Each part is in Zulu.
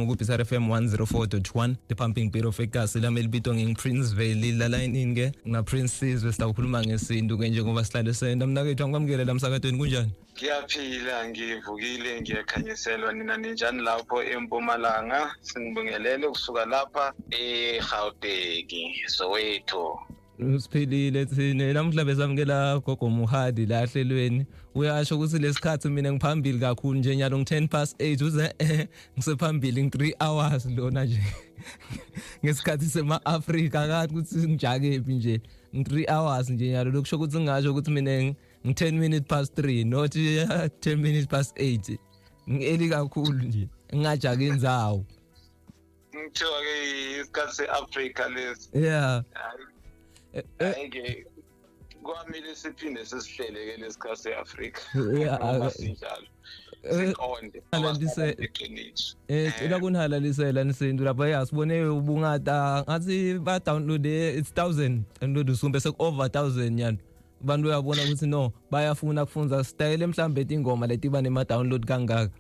Ngubhisar FM 104.1 the pumping beat of eGasi lami libitwa ngePrince Valley la line ke na Prince Sizwe sitawukhuluma ngesintu ke njengoba sihlale senda mnakethu angikwamukele la msakadweni kunjani? Ngiyaphila ngivukile ngiyakhanyiselwa nina ninjani lapho eMpumalanga singibingelele kusuka lapha eGauteng Soweto. Usiphilile thina namhla bezamukela gogo Muhadi la hlelweni uyasho ukuthi lesikhathi mina ngiphambili kakhulu nje nyalo ngi10:08 uze ngisephambili ngi3 hours lona nje ngesikhathi sema-Afrika kathi ukuthi ngijake nje ngi3 hours nje nyalo lokusho ukuthi ngisho ukuthi mina ngi10 minutes past 3 not 10 minutes past 8 ngeli kakhulu nje ngingajake inzawo ngithiwa ke isikhathi se-Afrika lesi yeah Ake kwamile siphinde sesihlele ke lesikhathi seAfrika. Yeah, sinjalo. Siqonde. Ila kunhalalisela nisintu lapha yasibone ubungata ngathi ba download it's 1000 download usumbe sek over 1000 yani. Abantu uyabona ukuthi no bayafuna kufunza style mhlambe ingoma letiba nema download kangaka.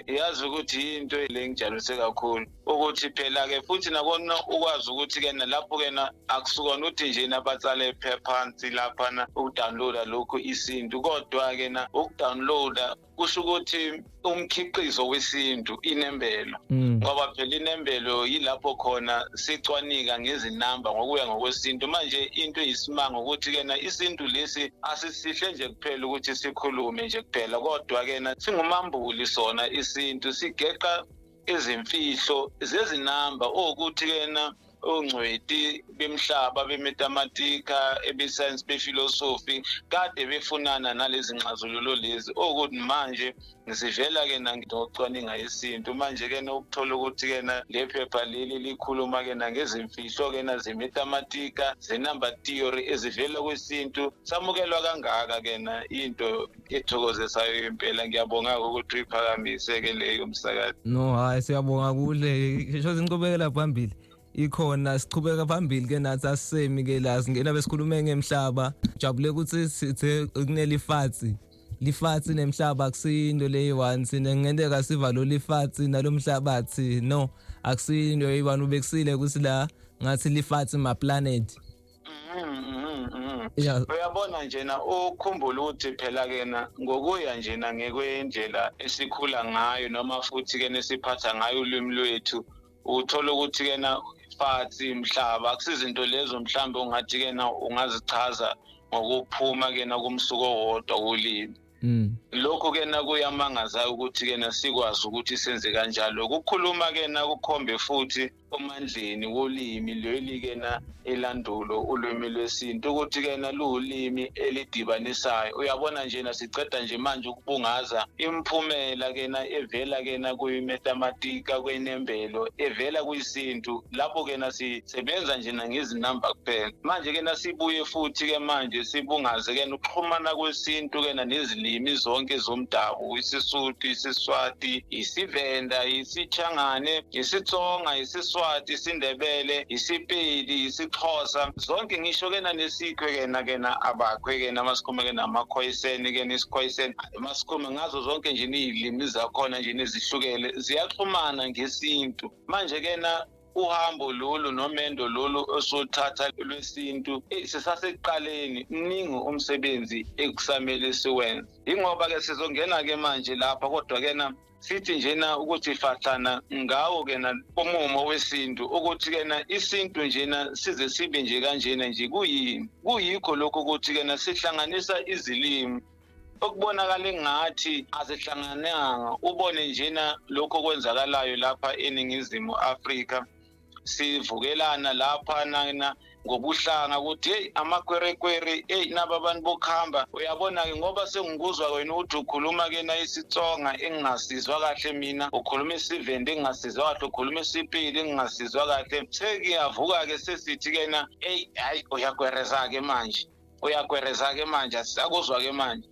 Yazi ukuthi into le ngijabulise kakhulu ukuthi phela ke futhi nakona ukwazi ukuthi ke lapho ke akusukona ukuthi nje nabatsale phansi lapha na ukudownloada lokho isintu kodwa ke ukudownloada kusho ukuthi umkhiqizo wesintu inembelo ngoba phela inembelo yilapho khona sicwanika ngezinamba ngokuya ngokwesintu manje into isimanga ukuthi ke isintu lesi asisihle nje kuphela ukuthi sikhulume nje kuphela kodwa ke singumambuli sona isintu sigeqa izimfihlo zezinamba ukuthi ke ongcweti bemhlaba bematematika ebescience bephilosophy kade befunana nalezi nxazululo lezi ukuthi manje ngisivela ke ngicwaninga isintu manje ke ukuthola ukuthi ke le phepha leli likhuluma ke ngezimfihlo ke zematematika zenumber theory ezivela kwesintu samukelwa kangaka ke into ethokozisayo impela ngiyabonga ukuthi iphakamise ke leyo umsakazi. No hayi siyabonga kuhle ngisho sincobekela phambili ikhona siqhubeka phambili ke nathi asisemi ke la singena besikhulume ngemhlaba jabule ukuthi sithe kunelifatsi lifatsi nemhlaba akusindo leyi1 sine ngendeka siva lo lifatsi nalomhlabathi no akusindo yibantu bekusile ukuthi la ngathi lifatsi ma planet. Uyabona nje ukukhumbula ukuthi phela ke ngokuya nje ngekwendlela esikhula ngayo noma futhi ke nesiphatha ngayo ulimi lwethu uthola ukuthi ke fatsi mhlaba akusizinto lezo mhlambe ungathi ke ungazichaza ngokuphuma ke kumsuko wodwa wolimi. Lokho ke kuyamangaza ukuthi ke sikwazi ukuthi senze kanjalo ukukhuluma ke kukhombe futhi omandleni wolimi leli ke elandulo ulimi lwesintu ukuthi ke lulimi elidibanisayo uyabona nje siceda nje manje ukubungaza imphumela ke evela ke kuyimatematika kwenembelo evela kuyisintu lapho ke sisebenza nje ngezinamba kuphela manje ke sibuye futhi ke manje sibungaze ke ukuxhumana kwesintu ke nezilimi zonke zomdabu isiSuthu isiSwati isiVenda isiChangane isiTsonga isiSwati isindebele isipedi isixhosa zonke ngisho ke nesikhwe ke abakhwe ke masikhuluma ke namakhoyiseni ke nesikhoyiseni masikhuluma ngazo zonke nje izilimi zakhona nje nezihlukele ziyaxhumana ngesintu manje ke uhambo lolu nomendo lolu osuthatha lwesintu sisaseqaleni mningi umsebenzi ekusamele siwenze ingoba ke sizongena ke manje lapha kodwa ke sithi nje ukuthi fahlana ngawo ke umumo wesintu ukuthi ke isintu nje size sibe nje kanjena nje kuyikho lokho ukuthi ke sihlanganisa izilimi okubonakala ngathi azihlangananga ubone nje lokho kwenzakalayo lapha eningizimu Afrika sivukelana lapha ngobuhlanga ukuthi hey amakwerekwere naba abantu bokuhamba uyabona ke ngoba sengikuzwa wena ukuthi ukhuluma ke isitsonga engingasizwa kahle mina ukhuluma isiVenda engingasizwa kahle ukhuluma isipili engingasizwa kahle sekuyavuka ke sesithi ke hayi uyakwereza ke manje asakuzwa ke manje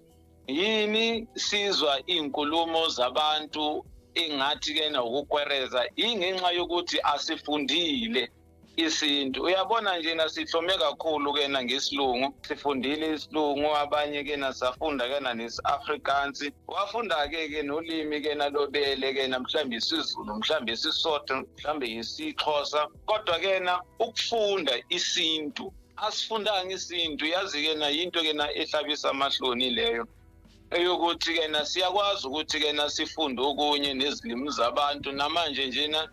yini sizwa inkulumo zabantu engathi ke ukukwereza ingenxa yokuthi asifundile isintu. Uyabona nje sihlome kakhulu kena ngesilungu, sifundile isilungu, abanye kena safunda kena nesi-Afrikaans, wafunda ke nolimi kena lobele kena mhlambe isiZulu, mhlambe isiSotho, mhlambe isiXhosa, kodwa kena ukufunda isintu asifundanga isintu, yazi kena yinto kena ehlabisa amahloni leyo eyokuthi kena siyakwazi ukuthi kena sifunde okunye nezilimi zabantu. Namanje njena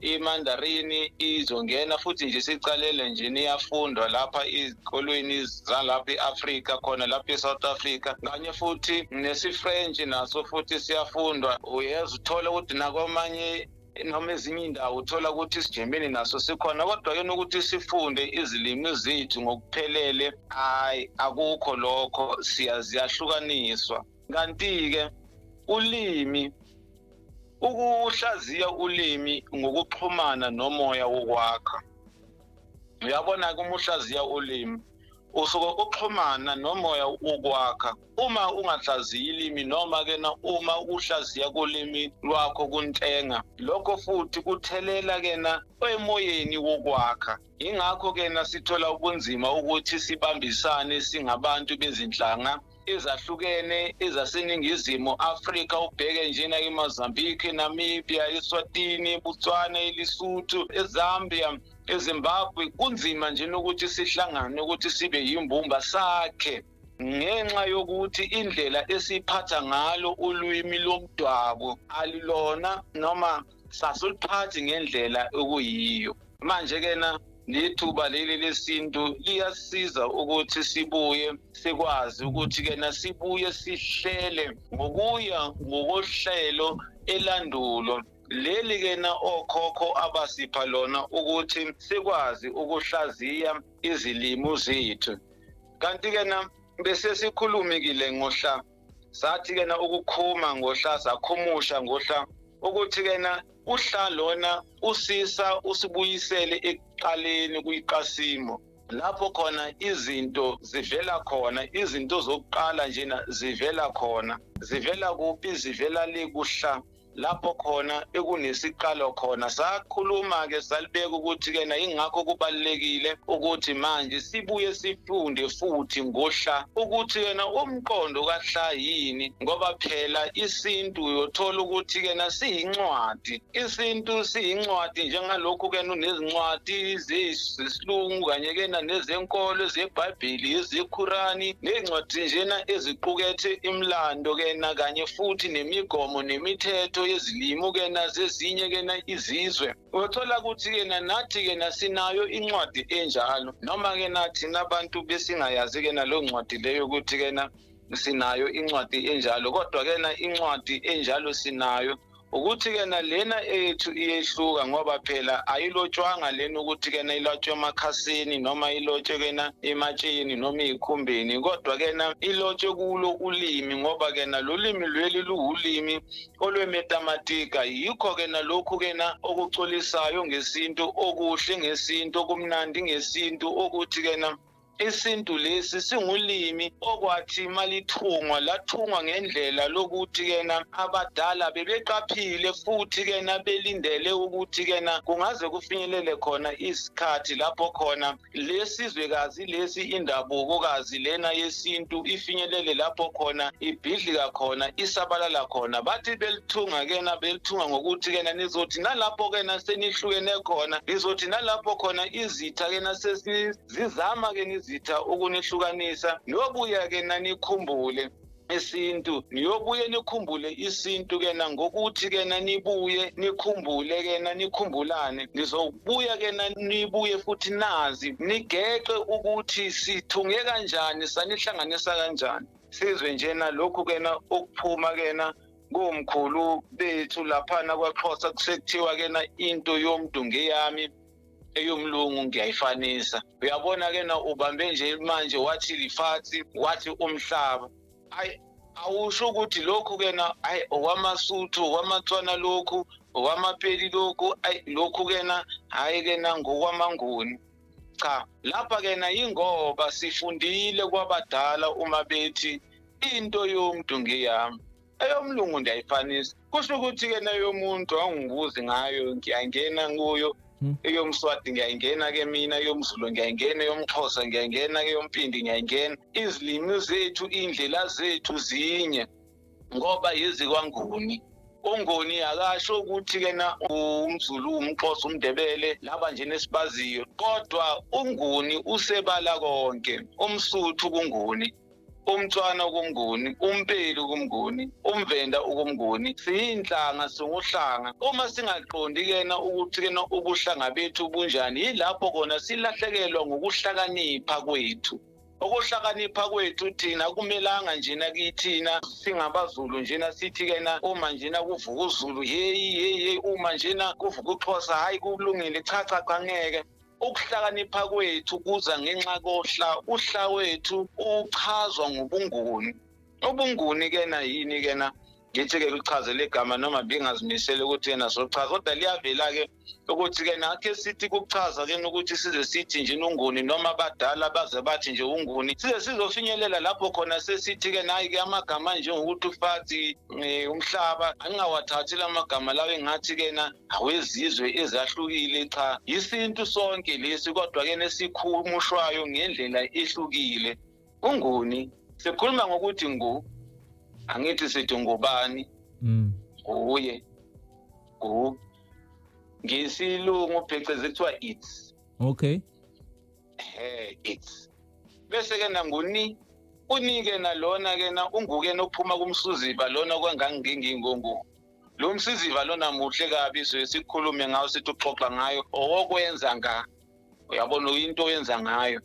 imandarini izongena futhi nje sicalele nje iyafundwa lapha ezikolweni zalapha eAfrika, khona lapha eSouth Africa, kanye futhi nesi-French naso futhi siyafundwa. Uyeza uthola ukuthi nakwamanye noma ezinye indawo uthola ukuthi isiJemeni naso sikhona, kodwa ke ukuthi sifunde izilimi zethu ngokuphelele hayi, akukho lokho, ziyahlukaniswa. Kanti-ke ulimi, ukuhlaziya ulimi ngokuxhumana nomoya wokwakha. Uyabona-ke uma uhlaziya ulimi usuke uxhumana nomoya wokwakha. Uma ungahlaziyi ilimi noma-ke uma uhlaziya kolimi lwakho kuntenga, lokho futhi kuthelela emoyeni wokwakha. Ingakho sithola ubunzima ukuthi sibambisane singabantu bezinhlanga ezahlukene ezaseNingizimu Afrika. Ubheke njena eMozambique, Namibia, eSwatini, Botswana, eLesotho, eZambia, eZimbabwe, kunzima nje ukuthi sihlangane ukuthi sibe yimbumba sakhe, ngenxa yokuthi indlela esiphatha ngalo ulwimi lomdwabo alilona noma sasuliphathi ngendlela okuyiyo. Manje nethuba leli lesintu liyasiza ukuthi sibuye sikwazi ukuthi sibuye sihlele ngokuya ngokohlelo elandulo leli okhokho abasipha lona ukuthi sikwazi ukuhlaziya izilimi zethu. Kanti bese sikhulumekile ngohla, sathi ukukhuma ngohla, sakhumusha ngohla ukuthi uhla lona usisa usibuyisele ekuqaleni kuyiqasimo, lapho khona izinto zivela khona, izinto zokuqala njena zivela khona. Zivela kuphi? Zivela kuhla, lapho khona ekunesiqalo khona. Sakhuluma-ke salibeka ukuthi ingakho kubalulekile ukuthi manje sibuye sifunde futhi ngohla ukuthi umqondo kahla yini, ngoba phela isintu uyothola ukuthi siyincwadi. Isintu siyincwadi njengalokhu unezincwadi zesilungu kanye nezenkolo, zeBhayibheli, ezeQurani, nezincwadi njena eziqukethe imlando kanye futhi nemigomo nemithetho yezilimo zezinye izizwe. Uthola ukuthi nathi sinayo incwadi enjalo, noma nathi nabantu besingayazi lo ncwadi leyo ukuthi sinayo incwadi enjalo, kodwa incwadi enjalo sinayo ukuthi lena ethu iyehluka, ngoba phela ayilotshwanga lena ukuthi ilotshwe emakhasini noma ilotshwe ematsheni noma ezikhumbeni, kodwa ilotshwe kulo ulimi, ngoba lolimi lweli luwulimi olwemetamatika. Yikho lokhu okucolisayo ngesintu, okuhle ngesintu, okumnandi ngesintu, ukuthi isintu lesi singulimi okwathi malithungwa lathungwa ngendlela lokuthi abadala bebeqaphile futhi belindele ukuthi kungaze kufinyelele khona isikhathi lapho khona lesizwekazi lesi, indabukokazi lena yesintu ifinyelele lapho khona ibhidlika khona, isabalala khona. Bathi belithunga belithunga ngokuthi nizothi nalapho senihlukene khona, nizothi nalapho khona izitha sesizama izitha ukunihlukanisa, niyobuya nanikhumbule isintu, niyobuye nikhumbule isintu ngokuthi nibuye nikhumbule nikhumbulane. Nizobuya nibuye futhi nazi nigeqe ukuthi sithunge kanjani, sanihlanganisa kanjani. Sizwe njena lokhu okuphuma kumkhulu bethu laphana kwaXhosa kusekuthiwa into yomuntu ngeyami, eyomlungu ngiyayifanisa. Uyabona ubambe nje manje wathi lifathi, wathi umhlaba. Awusho ukuthi lokhu okwamaSuthu, okwamaTswana lokhu, okwamaPedi lokhu, lokhu hayi ngokwamaNguni. Cha, lapha ingoba sifundile kwabadala uma bethi into yomuntu ngeyami, eyomlungu ndiyayifanisa. Kusho ukuthi yomuntu angibuzi ngayo, ngiyangena kuyo eyomswati ngiyayingena ke mina, eyomZulu ngiyayingena, eyomXhosa ngiyayingena, eyompindi ngiyayingena. Izilimi zethu, indlela zethu zinye ngoba yizikwanguni. uNgoni akasho ukuthi kena umZulu, umXhosa, umNdebele laba nje nesibaziyo, kodwa uNguni usebala konke. UmSuthu kuNguni, umTswana kuMnguni, uMpeli kuMnguni, umVenda ukuMnguni. Siyinhlanga, singuhlanga. Uma singaqondi kena ukuthi kena ubuhlanga bethu bunjani, yilapho kona silahlekelwa ngokuhlakanipha kwethu. Ukuhlakanipha kwethu thina kumelanga njena kithina singabaZulu njena sithi kena uma njena kuvuka uZulu hey uma njena kuvuka uXhosa hayi kulungile, cha ngeke. Ukuhlakanipha kwethu kuza ngenxa kohla. Uhla wethu uchazwa ngobunguni. Ubunguni kena yini kena? Ngithi ke lichazele igama noma bengazimisele ukuthi yena sochaza, kodwa liyavela ke ukuthi kena ake sithi kuchaza ke ukuthi size sithi nje uNguni noma abadala baze bathi nje uNguni, size sizofinyelela lapho khona sesithi ke nayi ke amagama nje ngokuthi uFathi umhlaba angawathathi lamagama lawo engathi kena awezizwe ezahlukile. Cha, isintu sonke lesi, kodwa ke nesikhumushwayo ngendlela ehlukile. uNguni sikhuluma ngokuthi angithi sithi ngubani? Uye. Ngesilungu phecelezi kuthiwa it's. Okay. It's. Bese ke nguni unike nalona ke na unguke nophuma kumsuziva lona kwangangingingongo. Lo msiziva lona muhle kabi sikhulume ngawo, sithi uxoxa ngayo okwenza uyabona into oyenza ngayo.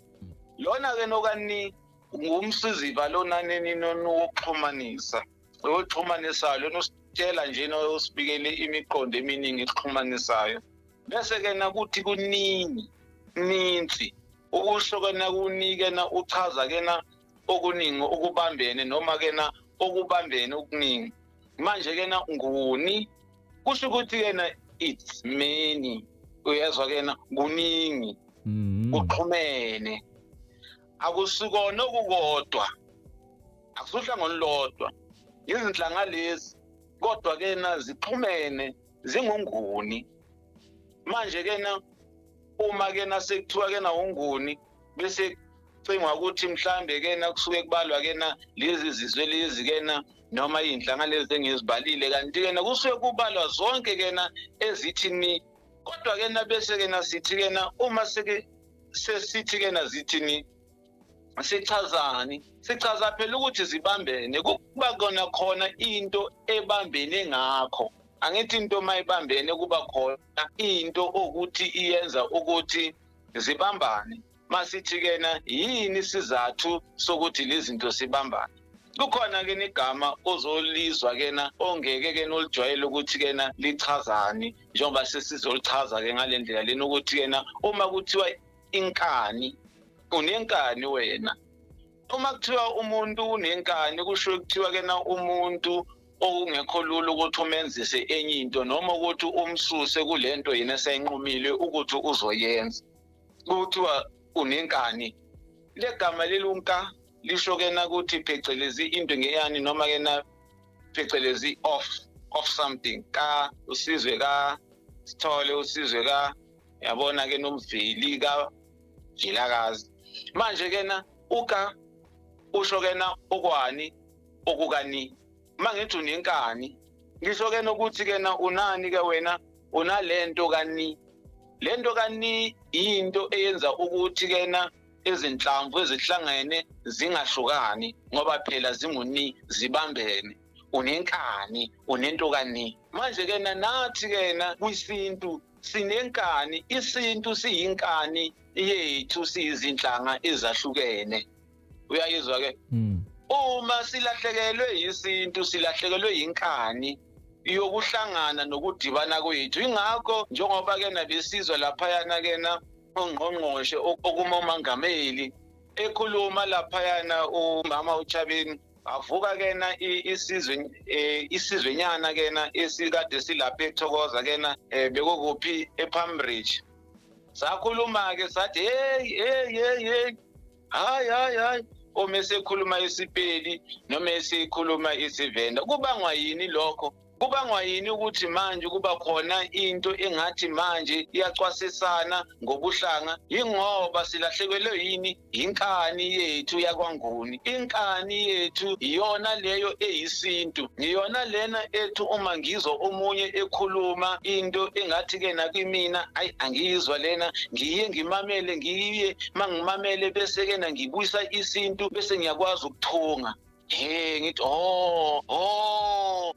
Lona ke nokani ngumsiziva lona wokuxhumanisa. Wokuxhumanisa lona usitshela nje usibikele imiqondo eminingi exhumanisayo. Bese ke nakuthi ninzi ukusho ke na kunike na uchaza ke na okuningi okubambene noma ke na okubambene okuningi. Manje ke na nguni kusho ukuthi ke na it's many. Uyezwa ke na kuningi kuxhumene. Akusikona okukodwa, akusuhlangano lodwa. Izinhlanga lezi kodwa ke na zixhumene zingunguni. Manje ke na uma ke na sekuthiwa ke na uNguni bese cingwa ukuthi mhlambe ke na kusuke kubalwa ke na lezi zizwe lezi ke na noma izinhlanga lezi engizibalile, kanti ke na kusuke kubalwa zonke ke na ezithi ni. Kodwa ke na bese ke na sithi ke na uma sesithi ke na zithi ni sichazani, sichaza phela ukuthi zibambene. Kuba khona into ebambene ngakho. Angithi into mayibambene kuba khona into ukuthi iyenza ukuthi zibambane. Masithi ke na yini isizathu sokuthi lezi zinto sibambane? Kukhona ke igama ozolizwa ke na ongeke ke nolijwayele ukuthi ke na lichazani, njengoba sesizolichaza ke ngalendlela lena ukuthi ke na uma kuthiwa inkani, unenkani wena. Uma kuthiwa umuntu unenkani kusho kuthiwa ke na umuntu okungekho lula ukuthi umenzise enye into noma ukuthi umsuse kulento yena esayinqumile ukuthi uzoyenza. Kuthiwa unenkani. Le gama lelunka lisho ke na ukuthi phecelezi into ngeyani noma ke na phecelezi of something. Ka usizwe ka Sithole, usizwe ka yabona ke nomveli ka Vilakazi. Manje ke na uka usho ke na okwani okukani. Mangithi unenkani ngisho ke nokuthi ke na unani ke wena unalento kani. Lento kani into eyenza ukuthi ke na izinhlamvu ezihlangene zingahlukani ngoba phela zinguni zibambene. Unenkani, unento kani. Manje ke na nathi ke na kwisintu sinenkani. Isintu siyinkani yethu, siyizinhlanga ezahlukene. Uyayizwa ke? Uma silahlekelwe isintu, silahlekelwe yinkani yokuhlangana nokudibana kwethu. Ingakho njengoba ke nabesizwe lapha yana ke na ongqongqoshe okumomangameli ekhuluma lapha yana umama uChabeni avuka ke na isizwenyana ke na esikade silapha eThokoza ke na bekokuphi ePalmbridge. Sakhuluma ke sathi hey hayi uma esekhuluma isiPedi noma esekhuluma isiVenda kubangwa yini lokho? Kubangwa yini ukuthi manje kuba khona into engathi manje iyacwasisana ngobuhlanga? Ingoba silahlekelwe yini inkani yethu yakwaNguni. Inkani yethu iyona leyo eyisintu, iyona lena ethu uma ngizwa omunye ekhuluma into engathi ke nakimina angizwa lena, ngiye ngimamele, ngiye mangimamele bese ke ngibuyisa isintu bese ngiyakwazi ukuthunga. Ngithi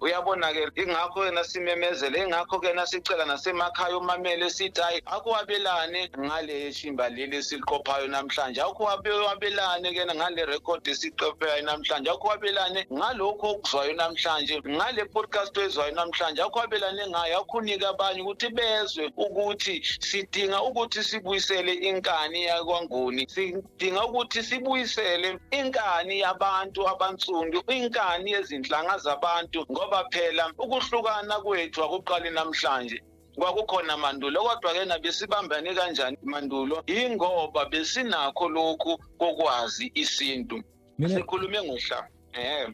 uyabona ke ingakho ke nasimemezele, ingakho ke nasicela nasemakhaya umamele sithi hayi akuwabelane ngale shimba leli siliqophayo namhlanje, akuwabelane ke ngale record esiqophayo namhlanje, akuwabelane ngalokho okuzwayo namhlanje, ngale podcast ezwayo namhlanje, akuwabelane ngayo, akunika abanye ukuthi bezwe ukuthi sidinga ukuthi sibuyisele inkani yakwaNguni, sidinga ukuthi sibuyisele inkani yabantu abansundu, inkani yezinhlanga zabantu, ngoba phela ukuhlukana kwethu akuqali namhlanje. Kwakukhona mandulo, kodwa ke besibambane kanjani mandulo? Ingoba besinakho lokhu kokwazi isintu. Sikhulume ngohlanga.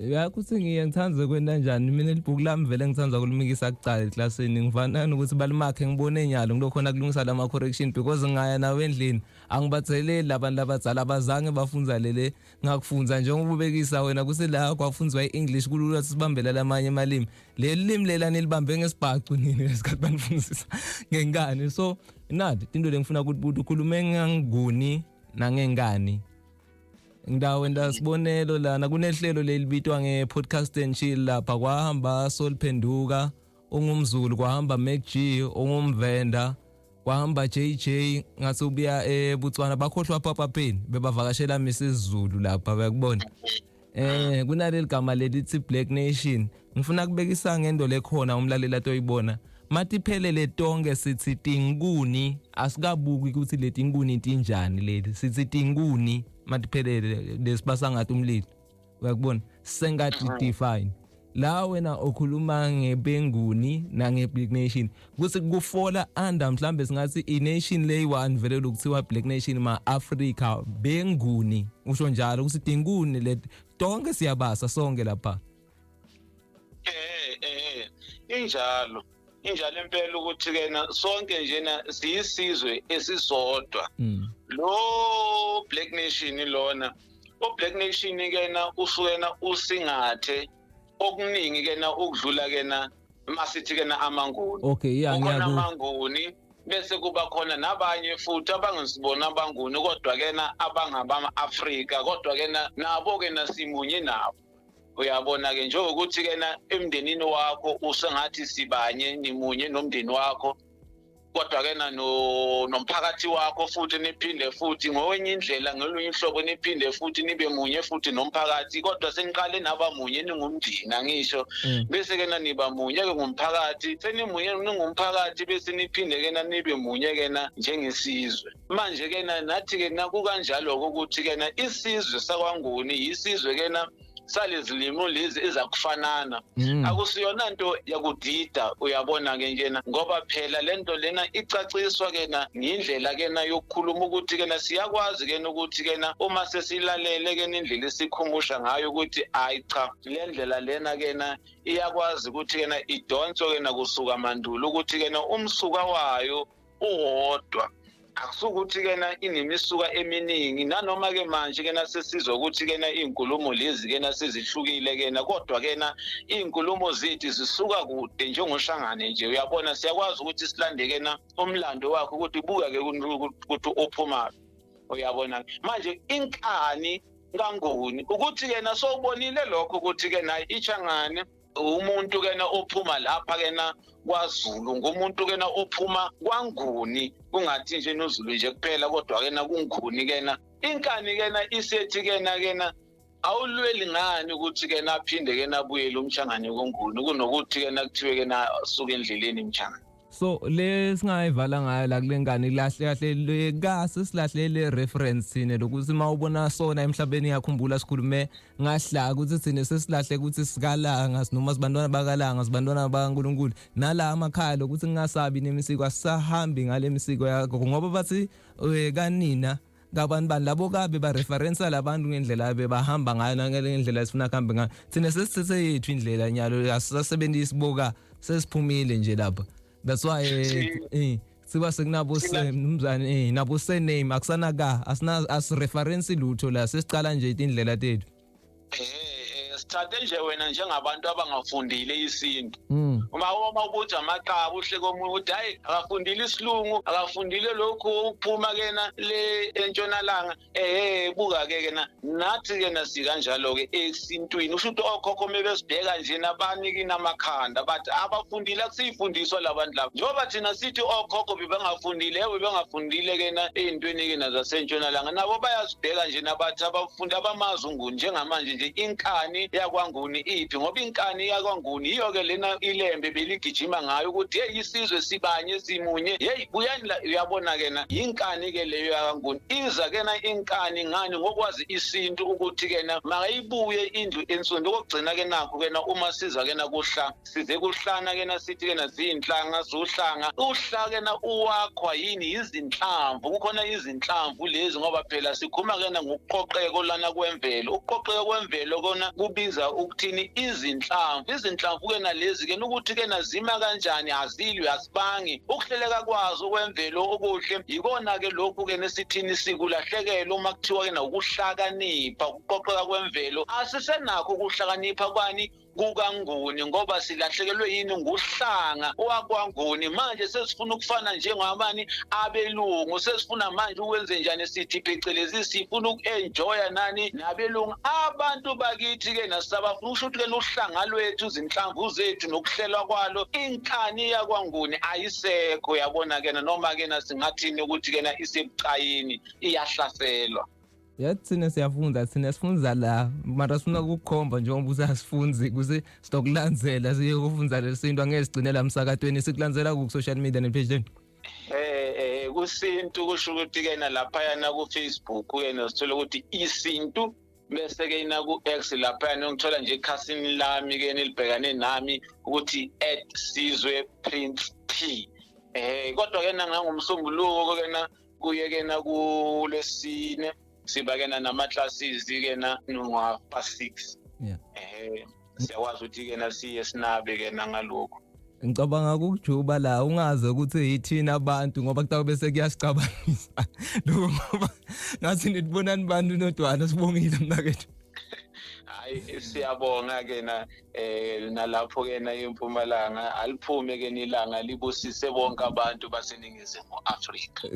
Yakuthi ngiyangithanda kwenda njani mina ibhuku lami vele ngithanda ukulumikisa kuqala eklasini, ngifanana ukuthi balimakhe ngibone enyalo ngilokhona kulungisa lama correction because ngaya nawe endlini angibatheleli labantu abadzala abazange bafunza lele ngakufunza njengoba ubekisa wena kusela kwafunzwa iEnglish kulula sibambela lamanye amalimi, lelimi lela nilibambe ngesibhacu nini lesikhathi banifundisa ngengane. So nathi into lengifuna ukuthi ukhulume nganguni nangengane. Ngidawenda sibonelo lana kunehlelo lelibitwa ngePodcast and Chill, lapha kwahamba Sol Phenduka ongumZulu, kwahamba Mac G ongumVenda, kwahamba JJ ngathi ubuya eBotswana, bakhohlwa Papa Pen bebavakashela Mrs Zulu lapha bayakubona. Kunaleli gama lelithi Black Nation. Ngifuna kubekisa ngento lekhona umlalela toyibona. Mathi phelele tonke sithi tinguni, asikabuki ukuthi le tinguni tinjani leli, sithi tinguni mathi phelele lesibasa ngathi umlilo, uyakubona sengathi define la wena okhuluma ngebenguni nange-Black Nation kuthi kufola under mhlambe singathi i-nation leyi-1 vele lokuthiwa Black Nation ma-Afrika benguni, usho njalo ukuthi tinguni leti tonke siyabasa sonke lapha. Injalo impela ukuthi kena sonke njena siyisizwe esisodwa. Lo Black Nation lona, o Black Nation kena usukena usingathe okuningi kena ukudlula kena masithi kena amanguni. Okay, kukhona amanguni bese kuba khona nabanye futhi abangesibona abanguni kodwa kena abangaba-Afrika kodwa kena nabo kena simunye nabo. Uyabona ke njengokuthi kena emndenini wakho usengathi sibanye nimunye nomndeni wakho, kodwa kena nomphakathi wakho futhi niphinde futhi ngokwenye indlela ngelunye ihlobo niphinde futhi nibe munye futhi nomphakathi, kodwa seniqale naba munye ningumndeni angisho. Bese kena niba munye ke ngumphakathi, senimunye ningumphakathi bese niphinde kena nibe munye kena njengesizwe. Manje kena nathi kena kukanjalo ukuthi kena isizwe sakwaNguni isizwe kena salezilimo lezi ezakufanana, akusiyona nto yakudida. Uyabona ke njena ngoba phela lento lena icaciswa kena ngindlela kena yokukhuluma ukuthi kena siyakwazi kena ukuthi kena uma sesilalele kena indlela esikhumusha ngayo ukuthi hayi cha le ndlela lena kena iyakwazi ukuthi kena idonso kena kusuka mandulo ukuthi kena umsuka wayo uwodwa, akusukuthi kena inemisuka eminingi. Nanoma ke manje kena sesizwa ukuthi kena inkulumo lezi kena sezihlukile kena, kodwa kena inkulumo zethu zisuka kude njengoshangane nje. Uyabona siyakwazi ukuthi silande kena umlando wakho ukuthi buka ke ukuthi ophuma. Uyabona manje inkani kaNguni ukuthi kena sowubonile lokho ukuthi kena iChangane umuntu kena ophuma lapha kena kwaZulu, ngumuntu kena ophuma kwaNguni, kungathi nje noZulu nje kuphela kodwa kena kuNguni kena. Inkani kena isethi kena awulweli ngani ukuthi kena aphinde kena abuyele umChangane koNguni kunokuthi kena kuthiwe kena suka endleleni imChangane. So lesingayivala ngayo la kulengane ilahle kahle le kasi silahle le reference sine lokuthi mawubona sona emhlabeni yakhumbula sikhulume ngahlaka ukuthi sine sesilahle ukuthi sikalanga noma sibantwana bakalanga sibantwana bakaNkulunkulu nala amakhaya lokuthi ngingasabi nemisiko asisahambi ngale misiko yakho ngoba bathi kanina ngabani bani labo kabe ba reference labantu ngendlela bebahamba ngayo nangendlela esifuna kuhambe ngayo thina sesithethe yethu indlela nyalo asisebenzisi boka sesiphumile nje lapha that's why siba sekunabo umzane nabo surname akusana ka as reference lutho la sesicala nje indlela tethu sithathe nje wena njengabantu abangafundile isintu uma ubuthi amaqaba uhle komuntu uthi hayi akafundile isilungu akafundile lokhu ukuphuma kena le entshonalanga buka ke kena nathi ke nasi kanjalo ke esintwini usho ukuthi okhokho mebesibheka nje nabaniki namakhanda bathi abafundile akusifundiswa labantu labo njoba thina sithi okhokho bebengafundile bebengafundile kena ezintweni kena zasentshonalanga nabo bayasibheka nje nabathi abafundi abamazungu njengamanje nje inkani yakwanguni iphi ngoba inkani yakwanguni iyo ke lena ilembe beligijima ngayo ukuthi hey isizwe sibanye simunye hey buyani la uyabona kena inkani ke leyo yakwanguni iza kena inkani ngani ngokwazi isintu ukuthi kena mayibuye indlu ensundu okugcina ke nakho kena uma siza kena kuhla size kuhlana kena sithi kena zinhlanga zuhlanga uhla kena uwakho yini izinhlamvu kukhona izinhlamvu lezi ngoba phela sikhuma kena ngokuqoqeko lana kwemvelo ukuqoqeka kwemvelo kona kubiza ukuthini izinhlamvu ke nalezi ke ukuthi ke nazima kanjani azilwe asibangi ukuhleleka kwazo kwemvelo okuhle yikona ke lokhu ke nesithini sikulahlekela uma kuthiwa ke na ukuhlakanipha ukuqoqeka kwemvelo asisenakho ukuhlakanipha kwani kukanguni ngoba silahlekelwe yini nguhlanga owakwanguni manje sesifuna ukufana njengabani abelungu sesifuna manje ukwenze njani sithi phecelezi sifuna ukuenjoya nani nabelungu abantu bakithi ke nasabafuna usho ukuthi ke uhlanga lwethu izinhlamvu zethu nokuhlelwa kwalo inkani yakwanguni ayisekho yabona ke noma ke nasingathini ukuthi ke na isebucayini iyahlaselwa yathina siyafunza la mara sifuna ukukhomba njengoba usasifunzi kuze sitokulandzela siye kufunza lesinto angeke sigcinela emsakatweni sikulandzela ku social media nepage kusintu kusho ukuthi ke lapha yana ku Facebook yena sithola ukuthi isintu bese ke ina ku X lapha yana ngithola nje ikhasini lami ke nelibhekane nami ukuthi @sizwe_prince_t kodwa ke ngangumsombuluko ke na kuye ke na kulesine siba ke nama classes ke na ngo 6 siyakwazi ukuthi ke na siye sinabe ke ngalokho ngicabanga ukujuba la ungaze ukuthi yithina abantu ngoba kuthiwa bese kuyasicabanisa lokho ngoba ngathi nitibonani bantu nodwana sibongile mnakethu hayi siyabonga ke na nalapho ke na eMpumalanga aliphume ke nilanga libusise bonke abantu baseningizimu Afrika